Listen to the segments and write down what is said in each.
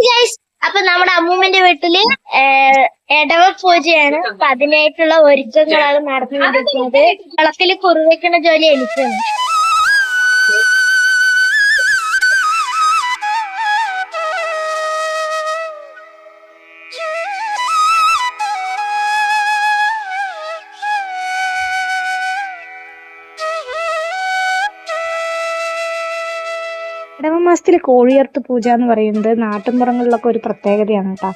Guys, അപ്പൊ നമ്മുടെ അമ്മൂമ്മന്റെ വീട്ടില് ഇടവ പൂജയാണ്. അപ്പൊ അതിനായിട്ടുള്ള ഒരുക്കങ്ങളാണ് നടന്നുകൊണ്ടിരിക്കുന്നത്. വെള്ളത്തിൽ കുറിവെക്കുന്ന ജോലി എനിക്കാണ്. ഇടവ മാസത്തിലെ കോഴിയർത്ത് പൂജ എന്ന് പറയുന്നത് നാട്ടിൻപുറങ്ങളിലൊക്കെ ഒരു പ്രത്യേകതയാണ് കേട്ടോ.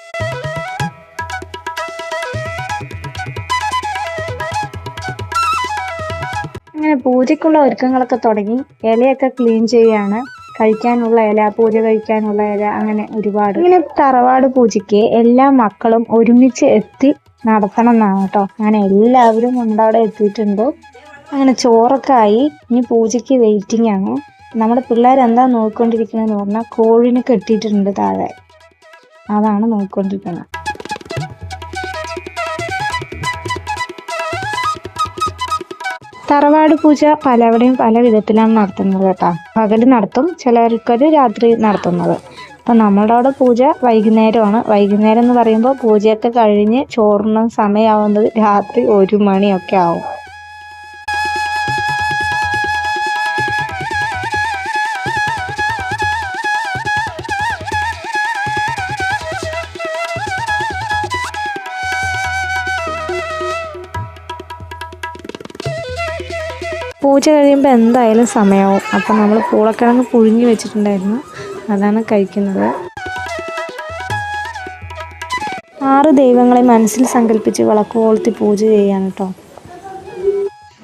അങ്ങനെ പൂജയ്ക്കുള്ള ഒരുക്കങ്ങളൊക്കെ തുടങ്ങി. ഇലയൊക്കെ ക്ലീൻ ചെയ്യാണ്. കഴിക്കാനുള്ള ഇല, പൂജ കഴിക്കാനുള്ള ഇല, അങ്ങനെ ഒരുപാട്. ഇങ്ങനെ തറവാട് പൂജയ്ക്ക് എല്ലാ മക്കളും ഒരുമിച്ച് എത്തി നടത്തണം എന്നാണ് കേട്ടോ. അങ്ങനെ എല്ലാവരും അവിടെ എത്തിയിട്ടുണ്ട്. അങ്ങനെ ചോറൊക്കെ ആയി. ഇനി പൂജയ്ക്ക് വെയിറ്റിംഗ് ആണ്. നമ്മുടെ പിള്ളേർ എന്താ നോക്കിക്കൊണ്ടിരിക്കുന്നതെന്ന് പറഞ്ഞാൽ കോഴിനെ കെട്ടിയിട്ടുണ്ട് താഴെ, അതാണ് നോക്കിക്കൊണ്ടിരിക്കുന്നത്. തറവാട് പൂജ പലവിടെയും പല വിധത്തിലാണ് നടത്തുന്നത് കേട്ടോ. പകല് നടത്തും, ചിലർക്കൊരു രാത്രി നടത്തുന്നത്. അപ്പം നമ്മളുടെ അവിടെ പൂജ വൈകുന്നേരമാണ്. വൈകുന്നേരം എന്ന് പറയുമ്പോൾ പൂജയൊക്കെ കഴിഞ്ഞ് ചോറിന് സമയമാവുന്നത് രാത്രി 1 മണിയൊക്കെ ആവും. പൂജ കഴിയുമ്പോൾ എന്തായാലും സമയമാവും. അപ്പം നമ്മൾ പൂളക്കിഴങ്ങ് പുഴുങ്ങി വെച്ചിട്ടുണ്ടായിരുന്നു, അതാണ് കഴിക്കുന്നത്. 6 ദൈവങ്ങളെ മനസ്സിൽ സങ്കല്പിച്ച് വിളക്ക് കൊളുത്തി പൂജ ചെയ്യാൻ കേട്ടോ.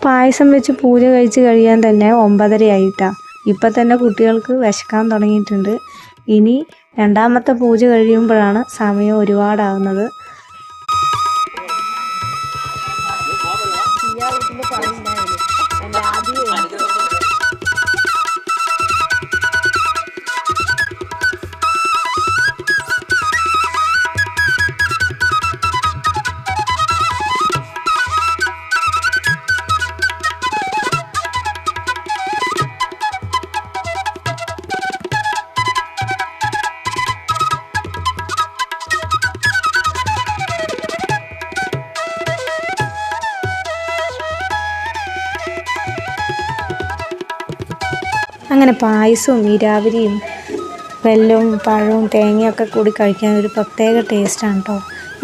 പായസം വെച്ച് പൂജ കഴിച്ച് കഴിയാൻ തന്നെ 9:30 ആയിട്ടാ. ഇപ്പം തന്നെ കുട്ടികൾക്ക് വിശക്കാൻ തുടങ്ങിയിട്ടുണ്ട്. ഇനി രണ്ടാമത്തെ പൂജ കഴിയുമ്പോഴാണ് സമയം ഒരുപാടാവുന്നത്. അങ്ങനെ പായസവും നീരാവിരിയും വെല്ലവും പഴവും തേങ്ങയൊക്കെ കൂടി കഴിക്കാൻ ഒരു പ്രത്യേക ടേസ്റ്റാണ് കേട്ടോ.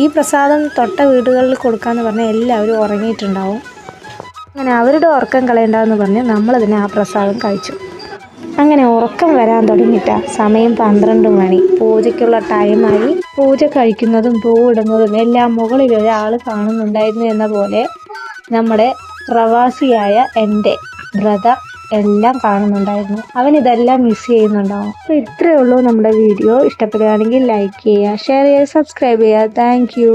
ഈ പ്രസാദം തൊട്ട വീടുകളിൽ കൊടുക്കാമെന്ന് പറഞ്ഞാൽ എല്ലാവരും ഉറങ്ങിയിട്ടുണ്ടാവും. അങ്ങനെ അവരുടെ ഉറക്കം കളയണ്ടെന്ന് പറഞ്ഞ് നമ്മളതിനെ ആ പ്രസാദം കഴിച്ചു. അങ്ങനെ ഉറക്കം വരാൻ തുടങ്ങിയിട്ടാ. സമയം 12 മണി, പൂജയ്ക്കുള്ള ടൈമായി. പൂജ കഴിക്കുന്നതും പൂവിടുന്നതും എല്ലാം മുകളിൽ ഒരാൾ കാണുന്നുണ്ടായിരുന്നു എന്ന പോലെ നമ്മുടെ പ്രവാസിയായ എൻ്റെ ബ്രദർ എല്ലാം കാണുന്നുണ്ടായിരുന്നു. അവൻ ഇതെല്ലാം മിസ് ചെയ്യുന്നുണ്ടാവും. അപ്പോൾ ഇത്രയേ ഉള്ളൂ നമ്മുടെ വീഡിയോ. ഇഷ്ടപ്പെടുകയാണെങ്കിൽ ലൈക്ക് ചെയ്യുക, ഷെയർ ചെയ്യുക, സബ്സ്ക്രൈബ് ചെയ്യുക. Thank you.